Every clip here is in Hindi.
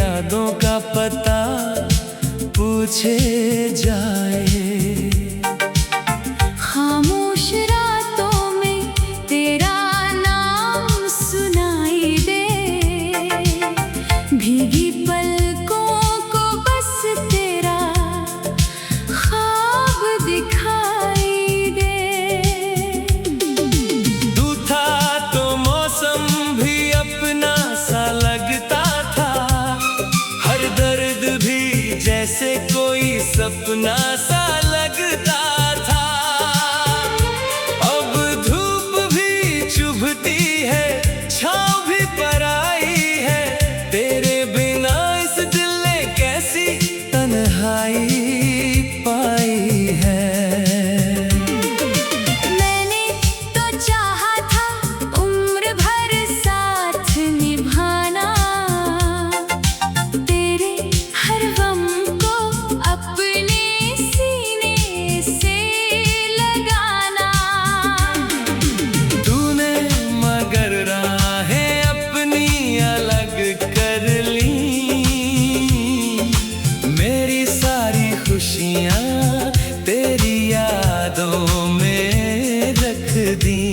यादों का पता पूछे जाए। खामोश रातों में तेरा नाम सुनाई दे, भीगी पलकों को बस तेरा ख्वाब दिखाई दे। तू था तो मौसम भी अपना सा लगता था, हर दर्द भी जैसे कोई सपना सा लगता था। अब धूप भी चुभती है, छाँव भी पराई है, तेरे बिना इस दिल ने कैसी तन्हाई पाई है। मैंने तो चाहा था उम्र भर साथ निभाना, तेरे हर गम को अपने सीने से लगाना। तूने मगर राहें अपनी अलग कर ली, मेरी सारी खुशियाँ तेरी यादों में रख दी।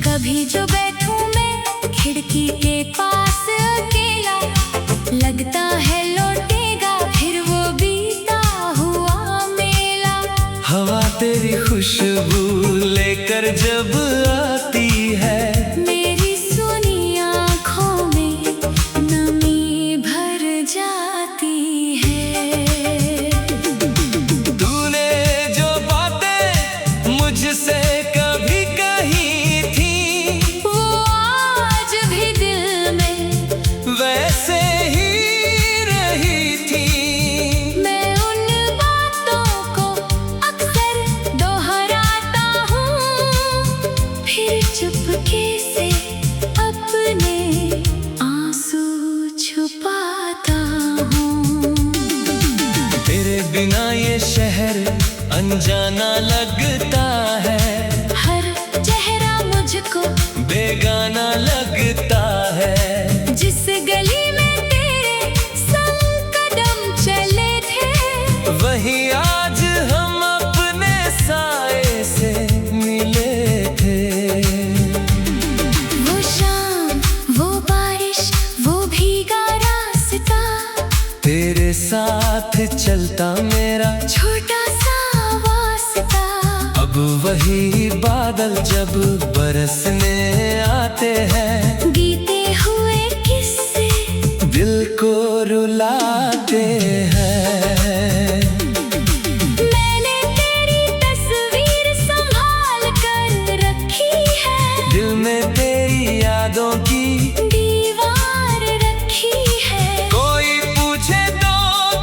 कभी जो बैठूं मैं खिड़की के पास अकेला, लगता है लौटेगा फिर वो बीता हुआ मेला। हवा तेरी खुशबू लेकर जब आती है, मेरी सुनी आँखों में नमी भर जाती है। तूने जो बातें मुझसे कभी कही थी, वो आज भी दिल में वैसे ही रही थी। मैं उन बातों को अक्सर दोहराता हूँ, फिर चुपके से अपने आंसू छुपाता हूँ। तेरे बिना ये शहर अनजाना लगता है, हर चेहरा मुझको बेगाना लगता है। जिस गली में तेरे संग कदम चले थे, वही आज हम अपने साए से मिले थे। वो शाम वो बारिश वो भीगा रास्ता, तेरे साथ चलता मेरा छोटा सा वास्ता। अब वही बादल जब बरसने आते हैं, गीते हुए किस्से दिल को रुलाते हैं। मैंने तेरी तस्वीर संभाल कर रखी है, दिल में तेरी यादों की दीवार रखी है। कोई पूछे तो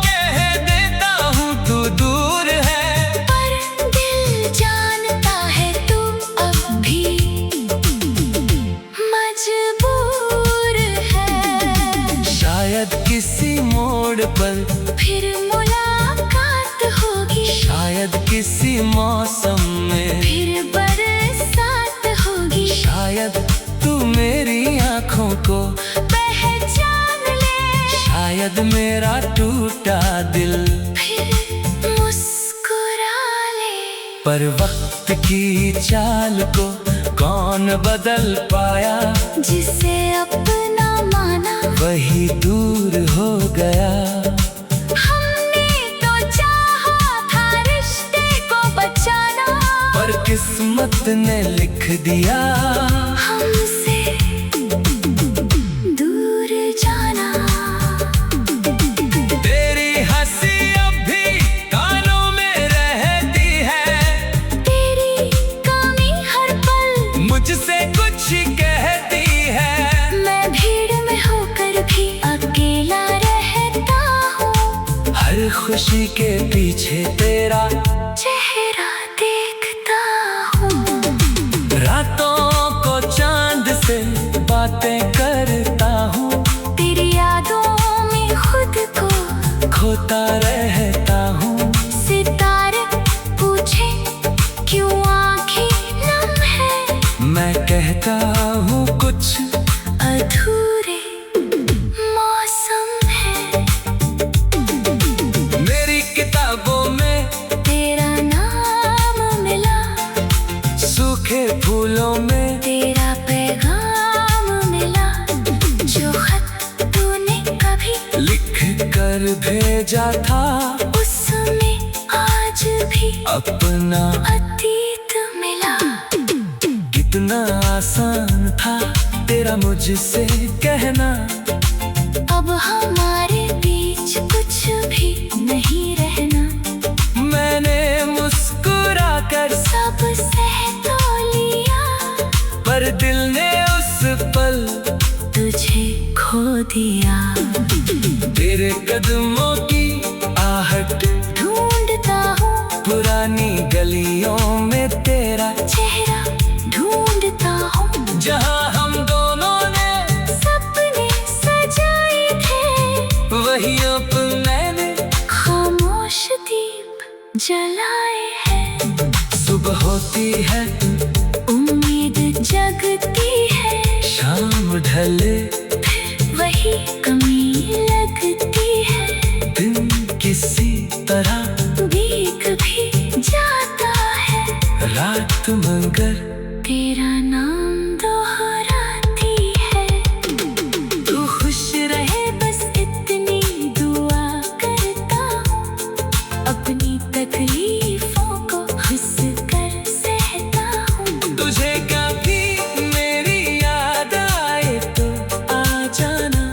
कह देता हूँ तू दूर है, पर दिल जानता है तू अब भी मजबूर है। शायद किसी मोड़ पर फिर मुलाकात होगी, शायद किसी मौसम में, फिर बरसात होगी। शायद तू मेरी आँखों को पहचान ले, शायद मेरा टूटा दिल फिर मुस्कुरा ले। पर वक्त की चाल को कौन बदल पाया, जिसे अपना माना वही दूर हो गया। हमने तो चाहा था रिश्ते को बचाना, पर किस्मत ने लिख दिया हमसे दूर जाना। तेरी हंसी अब भी कानों में रहती है, तेरी कमी हर पल मुझसे कुछ कहती है। मैं भीड़ में होकर भी अकेला रहता हूँ, हर खुशी के पीछे तेरा चेहरा देखता हूँ। रातों को चांद से बातें करता हूँ, तेरी यादों में खुद को खोता रहता हूँ। सितारे पूछे क्यों आँखें नम है, मैं कहता हूँ कुछ अधूरे कर भेजा था, उसमें आज भी अपना अतीत मिला। कितना आसान था तेरा मुझसे कहना, अब हमारे बीच कुछ भी नहीं रहना। मैंने मुस्कुरा कर सब सह तो लिया, पर दिल ने उस पल तुझे खो दिया। तेरे कदमों की आहट ढूंढता हूँ पुरानी गलियों में तेरा चेहरा, ढूंढता हूँ जहाँ हम दोनों ने सपने सजाए थे। वही अब मैंने खामोश दीप जलाए हैं। सुबह होती है, उम्मीद जगती है, शाम ढले फिर वही कमी लगती है। दिन किसी तरह बीत भी जाता है, रात मगर तेरा नाम दोहराती है। तू खुश रहे बस इतनी दुआ करता हूँ, अपनी तकलीफों को हंस कर सहता हूँ। तुझे कभी मेरी याद आए तो आ जाना,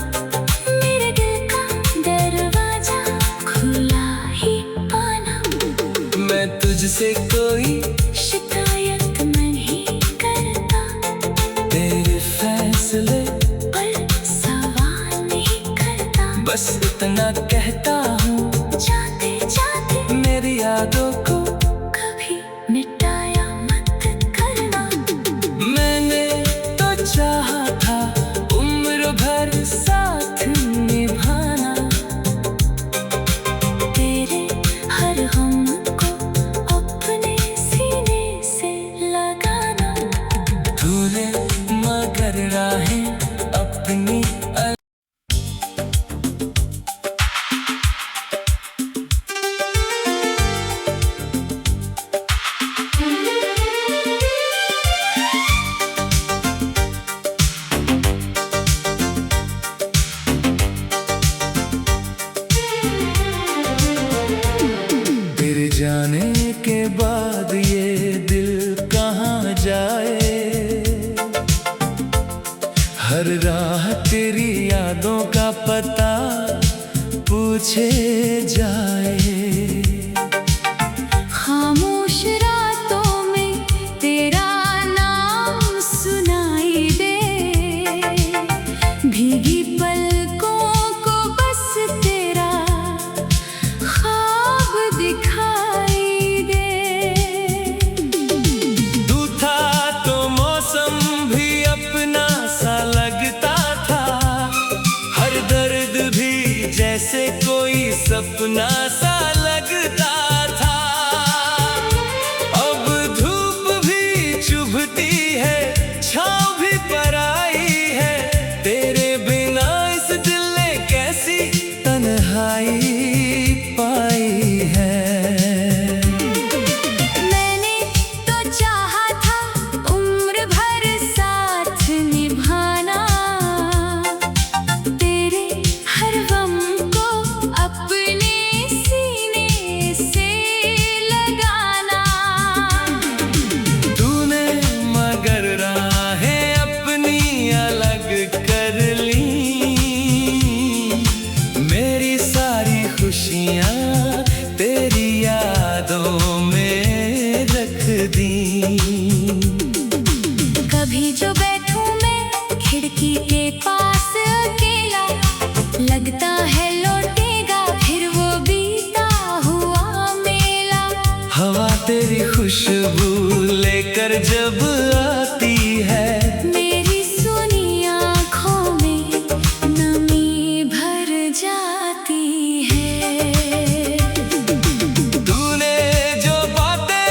मेरे दिल का दरवाजा खुला ही पाना। मैं तुझसे कोई शिकायत नहीं करता, तेरे फैसले पर सवाल नहीं करता। बस इतना कहता हूँ, जाते जाते मेरी यादों को कभी मिटाया मत करना। मैंने तो चाहा था उम्र भर साथ निभाना, तेरे हर हम को अपने सीने से लगाना। तूने मगर राहें अपनी तेरे जाने के बाद ये दिल कहाँ जाए। हर राह तेरी यादों का पता पूछे जाए। खामोश रातों में तेरा नाम सुनाई दे, भीगी पलकों को बस तेरा ख्वाब दिखाई दे। तू था तो मौसम भी अपना सा लगता था, हर दर्द भी जैसे कोई सपना सा लगता था। अब धूप भी चुभती है, छाँव भी पराई है, तेरे बिना इस दिल ने कैसी तन्हाई पाई है। मैंने तो चाहा था उम्र भर साथ निभाना, तेरे हर गम को अपने सीने से लगाना। तूने मगर राहें अपनी अलग कर ली, मेरी सारी खुशियाँ तेरी यादों में रख दी। कभी जो बैठूं मैं खिड़की के पास अकेला, लगता है लौटेगा फिर वो बीता हुआ मेला। हवा तेरी खुशबू लेकर जब आती है, मेरी सुनी आँखों में नमी भर जाती है। तूने जो बातें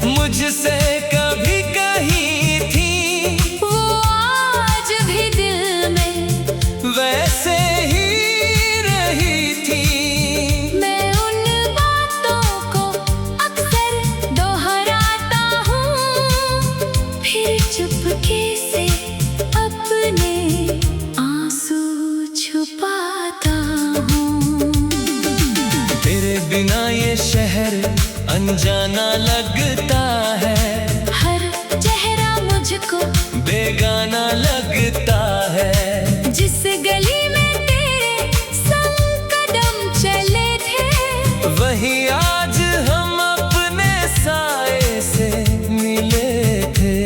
मुझसे कभी कही थी, वो आज भी दिल में वैसे ही रही थी। मैं उन बातों को अक्सर दोहराता हूँ, बिना ये शहर अनजाना लगता है, हर चेहरा मुझको बेगाना लगता है। जिस गली में तेरे संग कदम चले थे, वही आज हम अपने साए से मिले थे।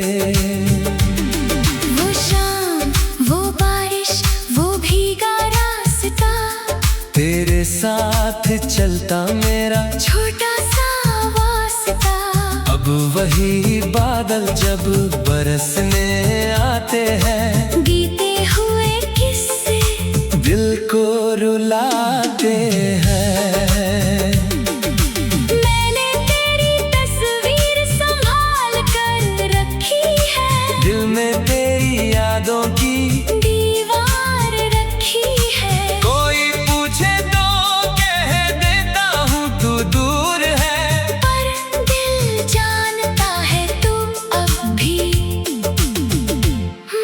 वो शाम, वो बारिश, वो भीगा रास्ता, तेरे साथ चलता मेरा छोटा सा वास्ता। अब वही बादल जब बरसने आते हैं, बीते हुए किस्से दिल को रुलाते हैं। मैंने तेरी तस्वीर संभाल कर रखी है, दिल में तेरी यादों की दीवार रखी है। कोई पूछे तो कह देता हूँ तू दूर है, पर दिल जानता है तू अब भी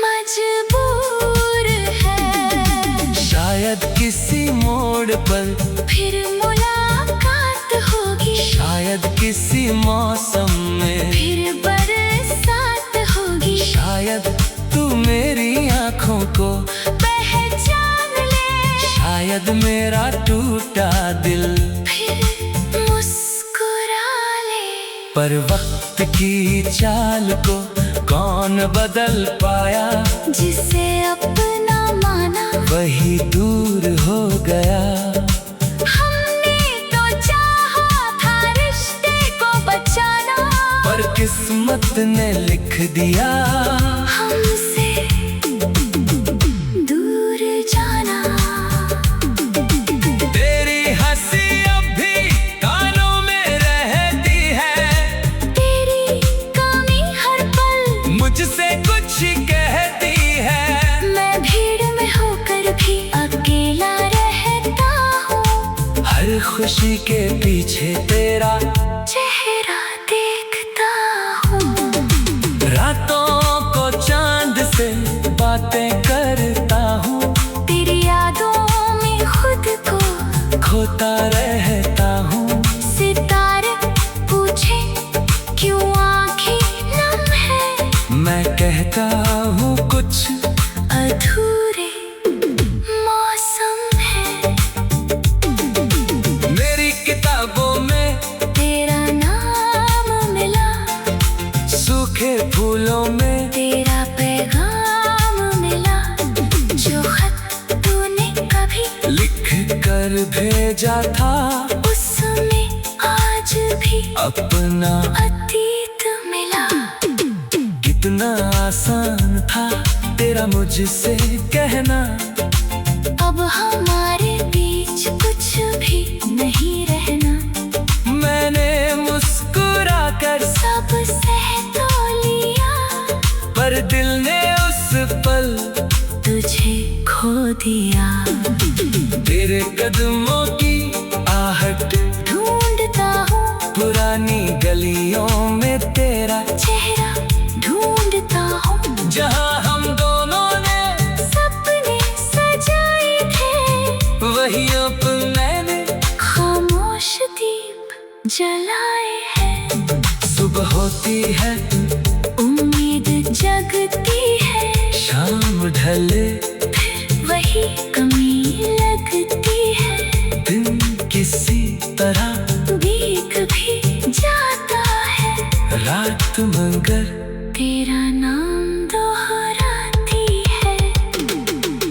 मजबूर है। शायद किसी मोड़ पर फिर मुलाकात होगी, शायद किसी मौसम में, फिर बरसात होगी। शायद तू मेरी आँखों को पहचान ले, शायद मेरा टूटा दिल फिर मुस्कुरा ले। पर वक्त की चाल को कौन बदल पाया, जिसे अपना माना वही दूर हो गया। हमने तो चाहा था रिश्ते को बचाना, पर किस्मत ने लिख दिया हमसे दूर जाना। तेरी हंसी अब भी कानों में रहती है, तेरी कमी हर पल मुझसे कुछ कहती है। मैं भीड़ में होकर भी अकेला रहता हूँ, हर खुशी के पीछे तेरा चेहरा देखता हूँ। रातों को चांद से बातें करता हूँ, तेरी यादों में खुद को खोता रहता हूँ। सितारे पूछे क्यों आँखें नम है, मैं कहता हूँ कुछ अधूरे मौसम है। मेरी किताबों में तेरा नाम मिला, सूखे फूलों में तेरा पैगाम मिला। जो खत तूने कभी लिख कर भेजा था, उसमें आज भी अपना अतीत मिला। कितना आसान था तेरा मुझसे कहना, अब हमारे बीच कुछ भी नहीं रहना। मैंने मुस्कुरा कर सब सह तो लिया, पर दिल ने उस पल तुझे खो दिया। तेरे कदमों की आहट ढूंढता हूँ पुरानी गलियों में, तेरा चेहरा ढूंढता हूँ, जहाँ हम दोनों ने सपने सजाए थे। वही अब मैंने खामोश दीप जलाए हैं। सुबह होती है, उम्मीद जगती है, शाम ढले फिर वही कमी लगती है। दिन किसी तरह बीत भी जाता है, रात मगर तेरा नाम दोहराती है।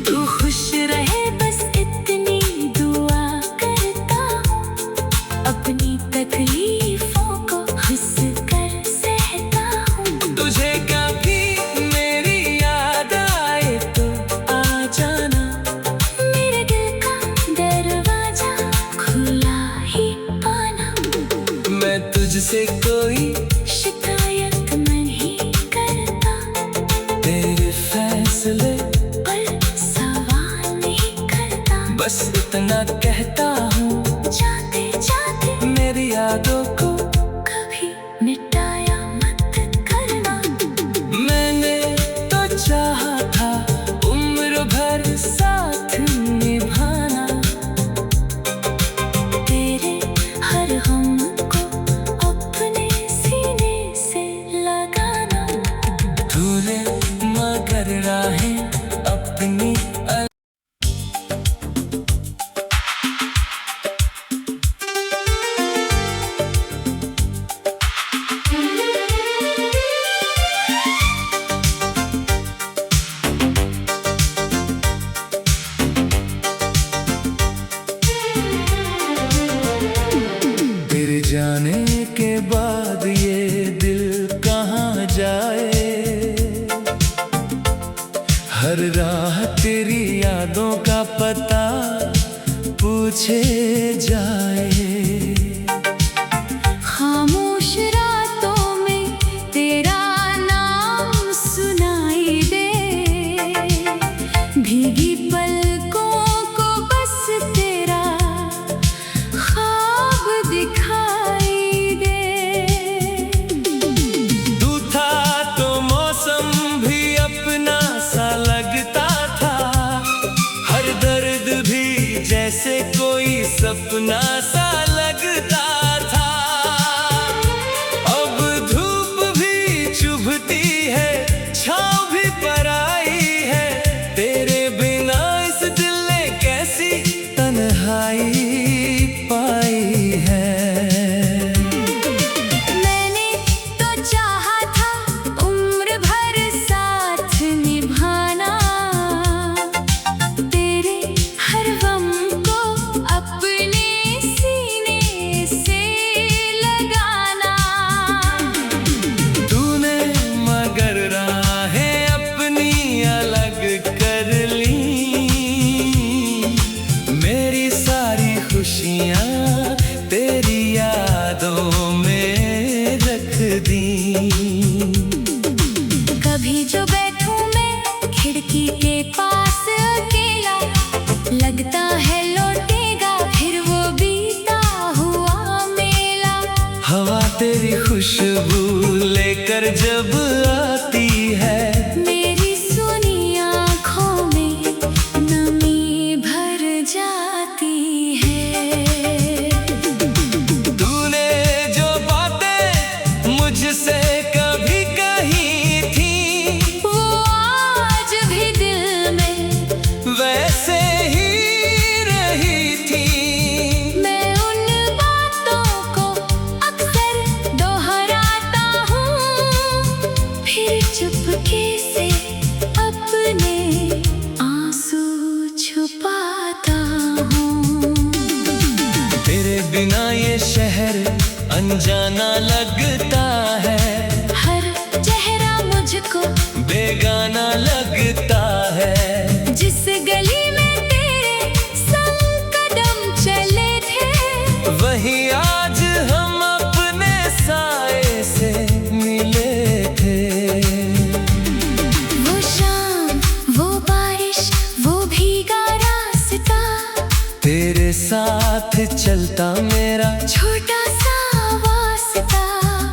तू खुश रहे बस इतनी दुआ करता हूँ, अपनी तकलीफों को हंस कर सहता हूँ। तुझे कभी मेरी याद आए तो आ जाना, मेरे दिल का दरवाजा खुला ही पाना। मैं तुझसे कोई शिकायत नहीं करता, तेरे फैसले पर सवाल नहीं करता। बस इतना कहता हूँ, जाते जाते मेरी यादों को कभी मिटाया मत करना। मैंने तो चाहा था उम्र भर साथ निभाना, तेरे बता पूछे जाए। खामोश रातों में तेरा नाम सुनाई दे, भीगी पलकों को बस तेरा ख्वाब दिखाई दे। तू था तो मौसम भी अपना सा लगता था, हर दर्द भी जैसे कोई सपना सा लगता था। अब धूप भी चुभती है, छाँव भी पराई है, तेरे बिना इस दिल ने कैसी तन्हाई पाई है। मैंने तो चाहा था उम्र भर साथ निभाना, तेरे हर गम को अपने सीने से लगाना। तूने मगर राहें अपनी अलग कर ली, मेरी सारी खुशियाँ तेरी यादों में रख दी। कभी जो बैठूं मैं खिड़की के पास अकेला, लगता है लौटेगा फिर वो बीता हुआ मेला। हवा तेरी खुशबू लेकर जब आती है, मेरी सुनी आँखों में नमी भर जाती है। तूने जो बातें मुझसे कभी कही थी, वो आज भी दिल में वैसे ही रही थी। मैं उन बातों को अक्सर दोहराता हूँ, फिर चुपके से अपने आंसू छुपाता हूँ। तेरे बिना ये शहर अनजाना लगता है, हर चेहरा मुझको बेगाना लगता है। जिस गली में तेरे संग कदम चले थे, वही आज हम अपने साए से मिले थे। वो शाम वो बारिश वो भीगा रास्ता, तेरे साथ चलता मेरा छोटा सा वास्ता।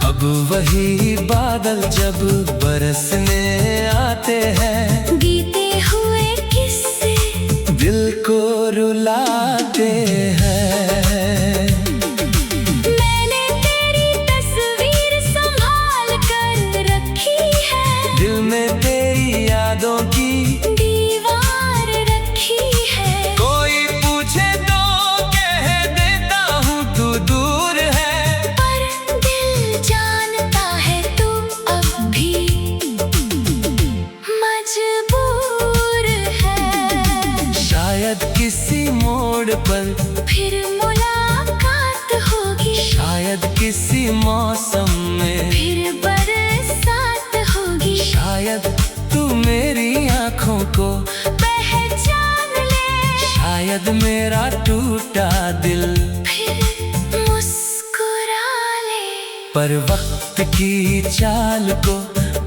अब वही बादल जब बरसने आते हैं, बीते हुए किस्से दिल को रुलाते हैं। मैंने तेरी तस्वीर संभाल कर रखी है, दिल में तेरी यादों की दीवार रखी है। कोई पूछे तो कह देता हूँ तू दूर है, पर दिल जानता है तू अब भी मजबूर है। शायद किसी मोड़ पर फिर मुलाकात होगी, शायद किसी मौसम में, फिर बरसात होगी। शायद तू मेरी आँखों को पहचान ले, शायद मेरा टूटा दिल, फिर मुस्कुरा ले। पर वक्त की चाल को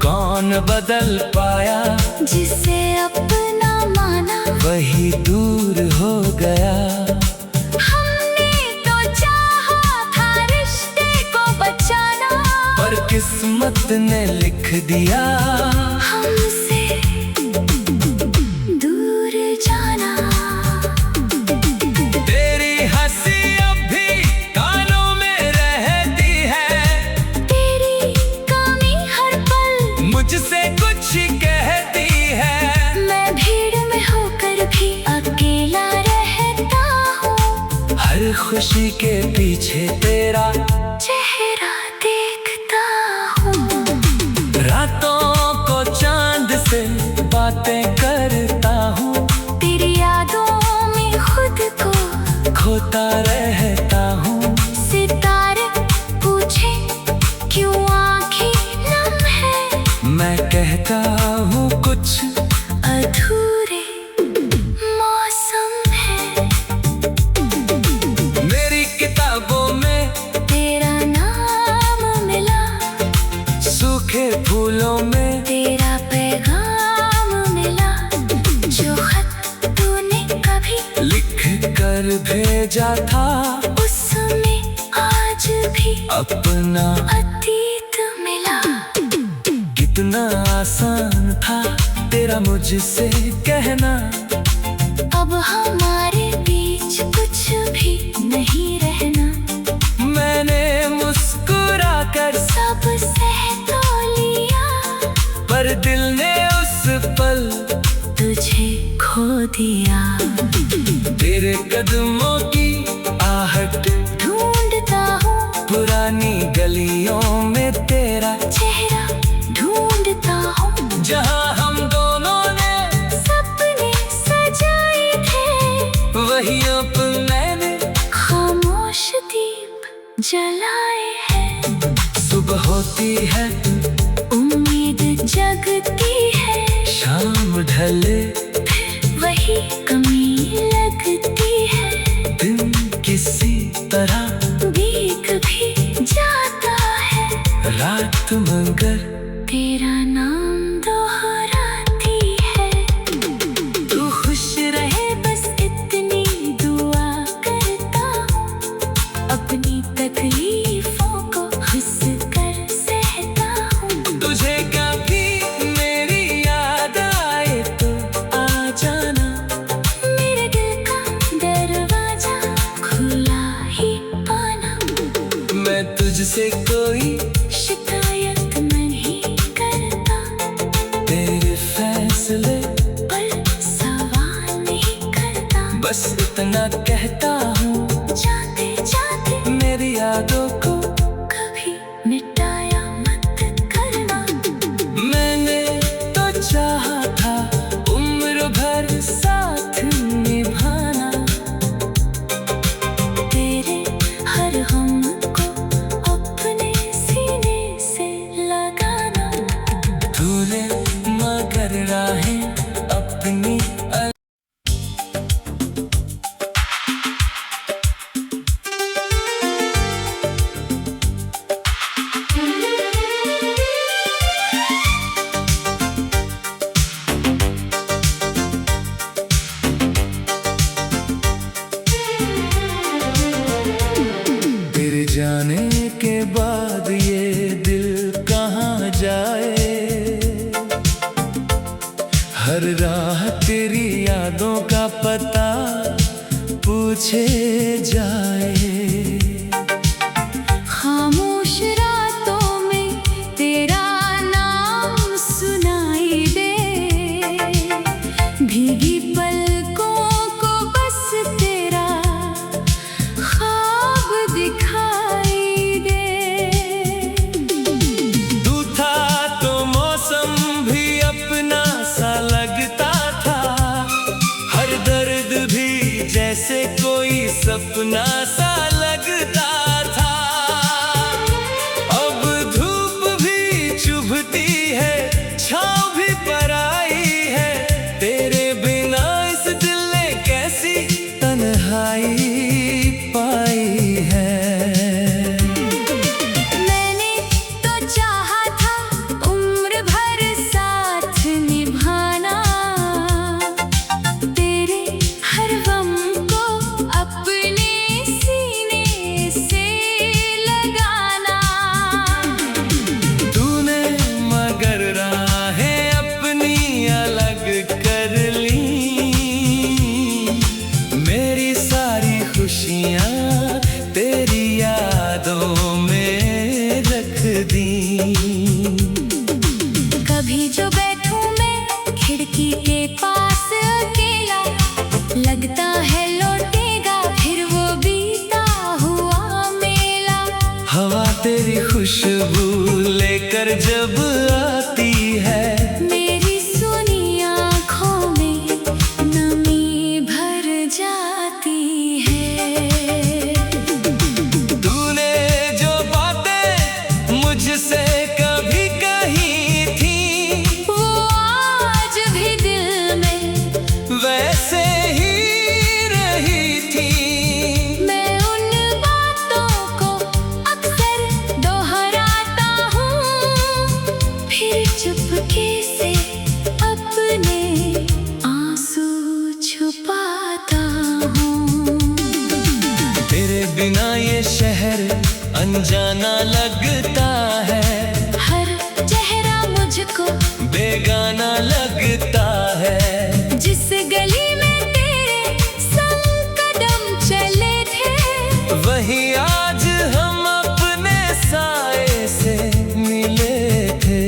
कौन बदल पाया, जिसे अपना माना वही दूर हो गया। हमने तो चाहा था रिश्ते को बचाना, पर किस्मत ने लिख दिया हमसे दूर जाना। तेरी हंसी अब भी कानों में रहती है, तेरी कमी हर पल मुझसे कुछ कहती है। मैं भीड़ में होकर भी अकेला रहता हूँ, हर खुशी के पीछे तेरा चेहरा देखता हूँ। रातों को चांद से बातें करता हूँ, तेरी यादों में खुद को खोता रहता हूँ। सितारे पूछे क्यों आँखें नम है, मैं कहता हूँ कुछ अधूरे मौसम पर भेजा था, उस समय आज भी अपना अतीत मिला। कितना आसान था तेरा मुझसे कहना, अब हमारे बीच कुछ भी नहीं रहना। मैंने मुस्कुरा कर सब सह तो लिया, पर दिल ने उस पल तुझे खो दिया। तेरे कदमों की आहट ढूंढता हूँ पुरानी गलियों में, तेरा चेहरा ढूंढता हूँ, जहाँ हम दोनों ने सपने सजाए थे। वही अब मैंने खामोश दीप जलाए हैं। सुबह होती है, उम्मीद जगती है, शाम ढले फिर वही कमी लगती है। दिन किसी तरह बीत भी जाता है, रात मगर तेरा नाम दोहराती है। तू खुश रहे बस इतनी दुआ करता हूँ, अपनी तकलीफों को हंस कर सहता हूँ। तुझे कभी मेरी याद आए तो आ जाना, मेरे दिल का दरवाजा खुला ही पाना। मैं तुझसे कोई शिकायत नहीं करता, तेरे फैसले पर सवाल नहीं करता। बस इतना कहता हूँ, जाते जाते मेरी यादों को कभी मिटाया मत करना। मैंने तो चाहा था उम्र भर साथ निभाना, तेरे हर गम को अपने सीने से लगाना। तूने मगर राहें अपनी तेरे जाने के बाद ये दिल कहाँ जाए। हर राह तेरी यादों का पता पूछे जाए। खामोश रातों में तेरा नाम सुनाई दे, भीगी पलकों को बस तेरा ख्वाब दिखाई दे। तू था तो मौसम भी अपना सा लगता था, हर दर्द भी जैसे कोई सपना सा लगता था। अब धूप भी चुभती है, छाँव भी पराई है, तेरे बिना इस दिल ने कैसी तन्हाई पाई है। मैंने तो चाहा था उम्र भर साथ निभाना, तेरे हर गम को अपने सीने से लगाना। तूने मगर राहें अपनी अलग कर ली, मेरी सारी खुशियाँ तेरी यादों में रख दी। कभी जो बैठूं मैं खिड़की के पास अकेला, लगता है लौटेगा फिर वो बीता हुआ मेला। हवा तेरी खुशबू लेकर जब आती है, मेरी सुनी आँखों में नमी भर जाती है। तूने जो बातें मुझसे कभी कही थी, वो आज भी दिल में वैसे ही रही थी। मैं उन बातों को अक्सर दोहराता हूँ, अनजाना लगता है, हर चेहरा मुझको बेगाना लगता है। जिस गली में तेरे संग कदम चले थे, वही आज हम अपने साए से मिले थे।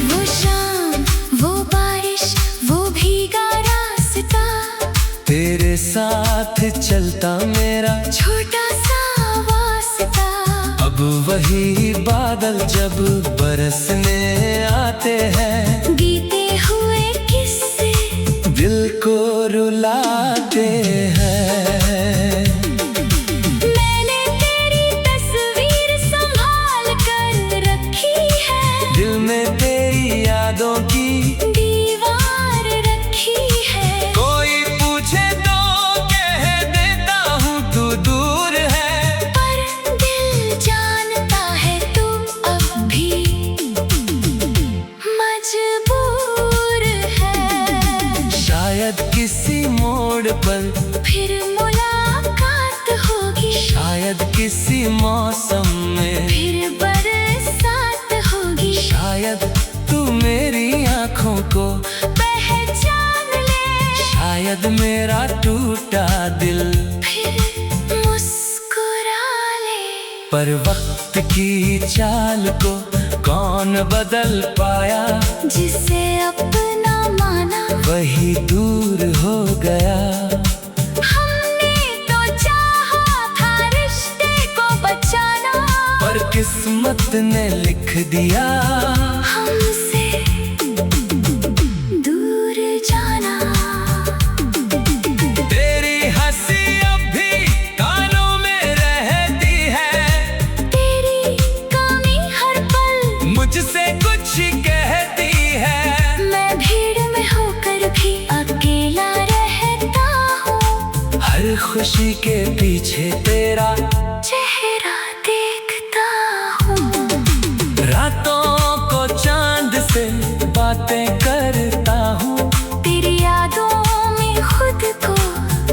वो शाम, वो बारिश, वो भीगा रास्ता, तेरे साथ चलता मेरा छोटा सा वास्ता। अब वही बादल जब बरसने आते हैं, गीते हुए किस्से दिल को रुलाते हैं। मैंने तेरी तस्वीर संभाल कर रखी है, दिल में तेरी यादों की दीवार रखी है। कोई पूछे तो कह देता हूँ तू दूर है, पर दिल जानता है तू अब भी मजबूर है। शायद किसी मोड़ पर फिर मुलाकात होगी, शायद किसी मौसम में, फिर बरसात होगी। शायद तू मेरी आँखों को पहचान ले, शायद मेरा टूटा दिल, फिर मुस्कुरा ले। पर वक्त की चाल को कौन बदल पाया, जिसे अपना माना वही दूर हो गया। हमने तो चाहा था रिश्ते को बचाना, पर किस्मत ने लिख दिया हमसे दूर जाना। तेरी हंसी अब भी कानों में रहती है, तेरी कमी हर पल मुझसे कुछ कहती है। मैं भीड़ में होकर भी अकेला रहता हूँ, हर खुशी के पीछे तेरा चेहरा देखता हूँ। रातों को चांद से बातें करता हूँ, तेरी यादों में खुद को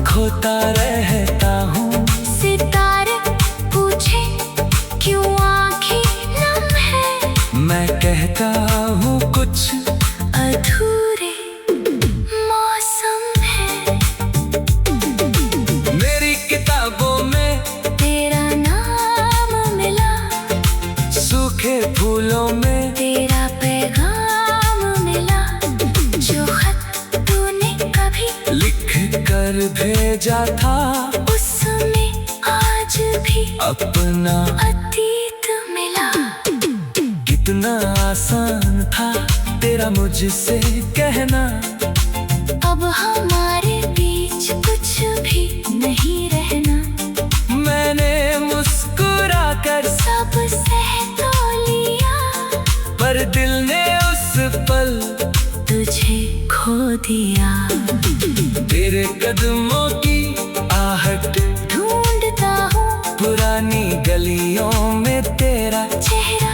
खोता रहता हूँ। सितारे पूछे क्यों आँखें नम है, मैं कहता हूँ कुछ अधूरे मौसम है। मेरी किताबों में तेरा नाम मिला, सूखे फूलों में तेरा पैगाम मिला। जो खत तूने कभी लिख कर भेजा था, उसमें आज भी अपना अतीत मिला। कितना आसान था तेरा मुझसे कहना, अब हमारे बीच कुछ भी नहीं रहना। मैंने मुस्कुरा कर सब सह तो लिया, पर दिल ने उस पल तुझे खो दिया। तेरे कदमों की आहट ढूंढता हूँ पुरानी गलियों में, तेरा चेहरा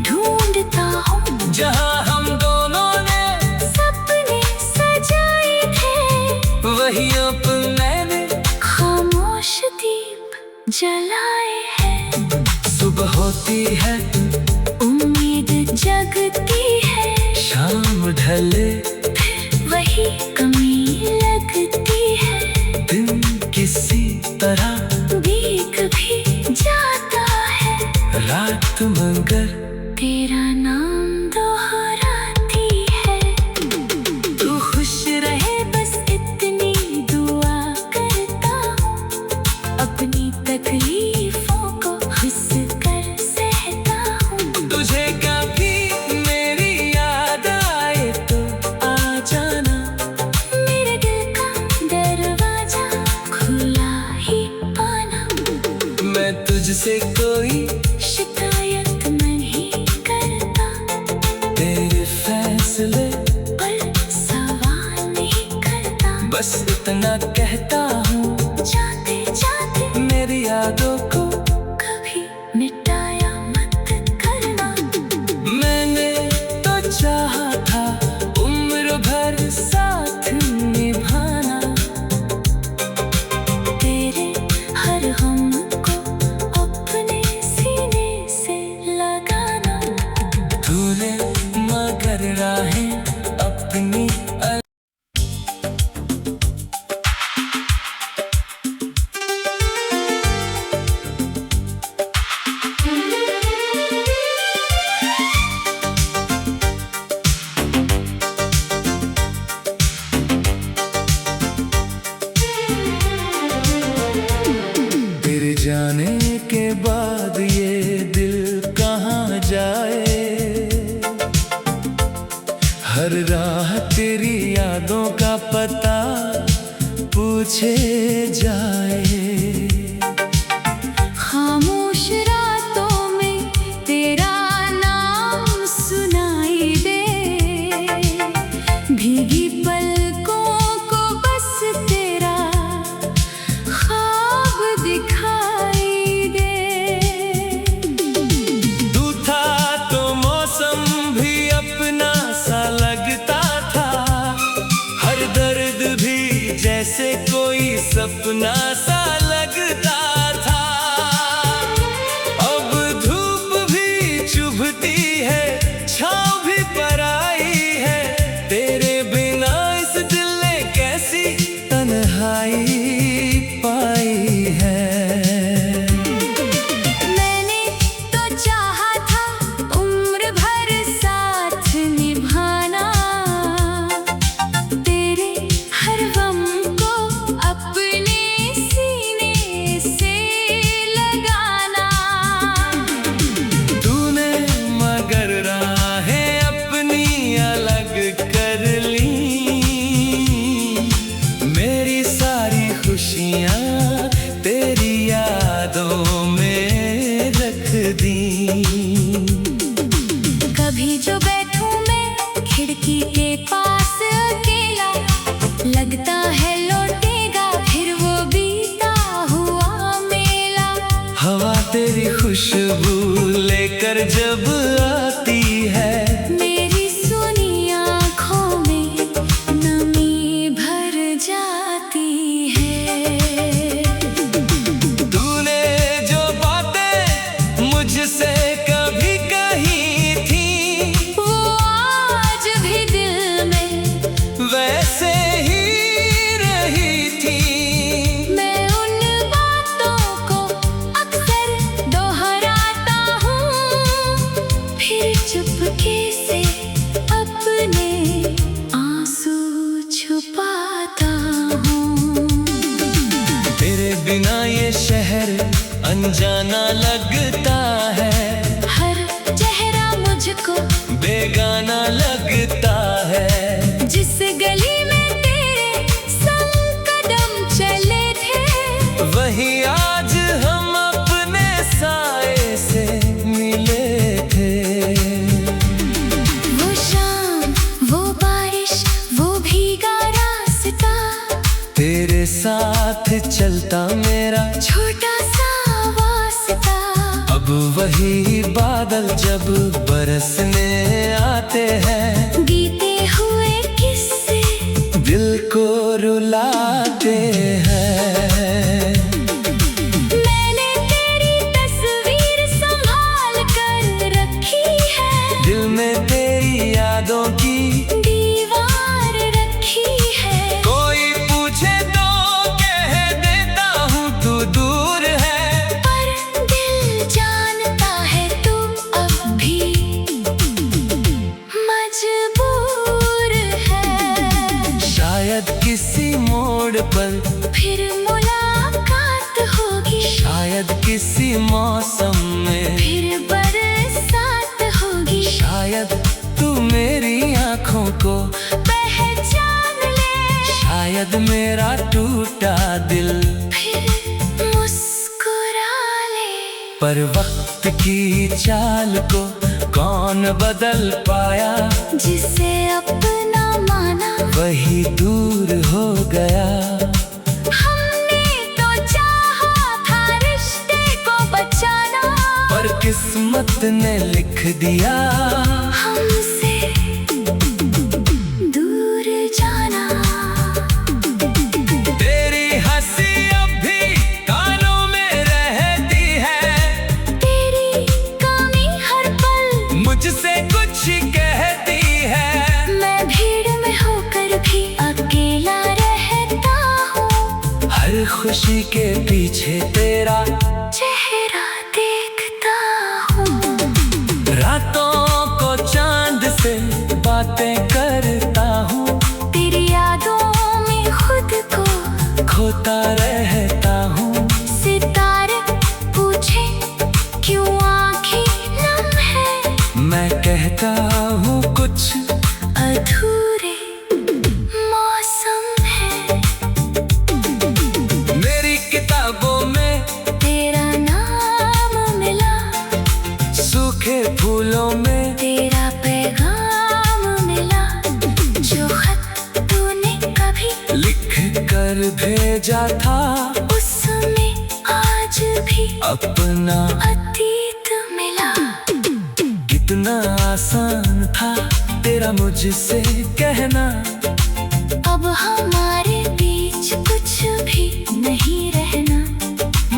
ढूंढता हूँ, जहाँ हम दोनों ने सपने सजाए थे। वही अब मैंने खामोश दीप जलाए हैं। सुबह होती है, उम्मीद जगती है, शाम ढले फिर वही कमी लगती है। दिन किसी तरह भीग भी जाता है, रात मगर तेरा नाम दोहराती है। तू खुश रहे बस इतनी दुआ करता हूँ, अपनी तकलीफों को हंस कर सहता हूँ। तुझे कभी मेरी याद आए तो आ जाना, मेरे दिल का दरवाजा खुला ही पाना। मैं तुझसे कोई शिकायत नहीं करता, तेरे फैसले पर सवाल नहीं करता। बस इतना कहता हूँ, जाते जाते मेरी यादों को कभी मिटाया मत करना। मैंने तो चाहा था उम्र भर साथ निभाना, तेरे हर हम को अब पूछे जाए। खामोश रातों में तेरा नाम सुनाई दे, भीगी पलकों को बस तेरा ख्वाब दिखाई दे। तू था तो मौसम भी अपना सा लगता था, हर दर्द भी जैसे कोई सपना सा लगता था। अब धूप भी चुभती है, छाँव भी पराई है, तेरे बिना इस दिल ने कैसी तन्हाई पाई है। मैंने तो चाहा था उम्र भर साथ निभाना, तेरे हर गम को अपने सीने से लगाना। तूने मगर राहें अपनी अलग कर ली, मेरी सारी खुशियाँ तेरी यादों में रख दी। कभी जो बैठूं मैं खिड़की के पास अकेला, लगता है लौटेगा फिर वो बीता हुआ मेला। हवा तेरी खुशबू लेकर जब आती है, मेरी सुनी आँखों में नमी भर जाती है। तूने जो बातें मुझसे कभी कही थी, वो आज भी दिल में वैसे ही रही थी। मैं उन बातों को अक्सर दोहराता हूँ, फिर चुपके से अपने आंसू छुपाता हूँ। तेरे बिना ये शहर अनजाना लगता है, हर चेहरा मुझको बेगाना लगता है। जिस गली में तेरे संग कदम चले थे, वहीं आज हम अपने साए से मिले थे। वो शाम वो बारिश वो भीगा रास्ता, तेरे साथ चलता मेरा छोटा सा वास्ता। अब वही बादल जब बरसने आते हैं, बीते हुए किस्से दिल को रुलाते हैं। मैंने तेरी तस्वीर संभाल कर रखी है, दिल में तेरी यादों की दीवार रखी है। कोई पूछे तो कह देता हूँ तू दूर है, पर दिल जानता है तू अब भी मजबूर है। शायद किसी मोड़ पर फिर मुलाकात होगी, शायद किसी मौसम में, फिर बरसात होगी। शायद तू मेरी आँखों को पहचान ले, शायद मेरा टूटा दिल फिर मुस्कुरा ले। पर वक्त की चाल को कौन बदल पाया, जिसे अपना माना वही दूर हो गया। हमने तो चाहा था रिश्ते को बचाना, पर किस्मत ने लिख दिया हमसे दूर जाना। तेरी हंसी अब भी कानों में रहती है, तेरी कमी हर पल मुझसे कुछ कहती है। मैं भीड़ में होकर भी अकेला रहता हूँ, हर खुशी के पीछे तेरा चेहरा देखता हूँ। रातों को चांद से बातें करता हूँ, तेरी यादों में खुद को खोता रहता हूँ। सितारे पूछे क्यों आँखें नम है, मैं कहता हूँ कुछ अधूरे मौसम है। सोचा था उसमें आज भी अपना अतीत मिला। कितना आसान था तेरा मुझसे कहना, अब हमारे बीच कुछ भी नहीं रहना।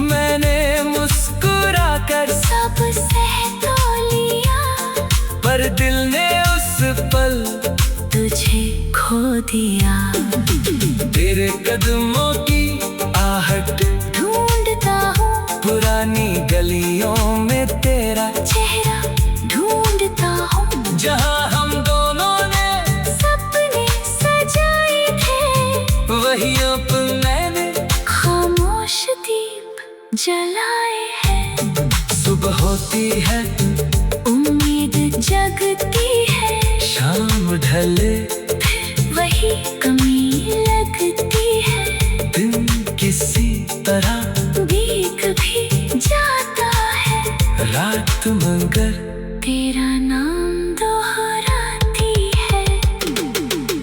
मैंने मुस्कुरा कर सब सह तो लिया, पर दिल ने उस पल तुझे खो दिया। तेरे कदमों की आहट ढूंढता हूँ पुरानी गलियों में तेरा चेहरा, ढूंढता हूँ जहाँ हम दोनों ने सपने सजाए थे। वही अब मैंने खामोश दीप जलाए हैं। सुबह होती है उम्मीद जगती है, शाम ढले फिर वही कमी लगती है। दिन किसी तरह बीत भी जाता है, रात मगर तेरा नाम दोहराती है।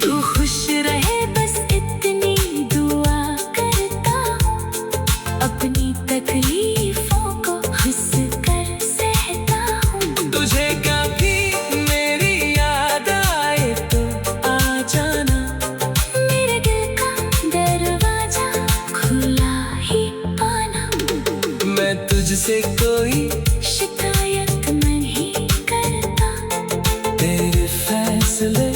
तू खुश रहे बस इतनी दुआ करता हूँ, अपनी तकलीफों को हंस कर सहता हूँ। तुझे कभी मेरी याद आए तो आ जाना, मेरे दिल का दरवाजा खुला ही पाना। मैं तुझसे कोई शिकायत नहीं करता, तेरे फैसले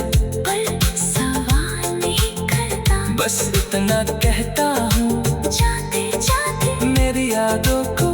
पर सवाल नहीं करता। बस इतना कहता हूँ जाते जाते मेरी यादों को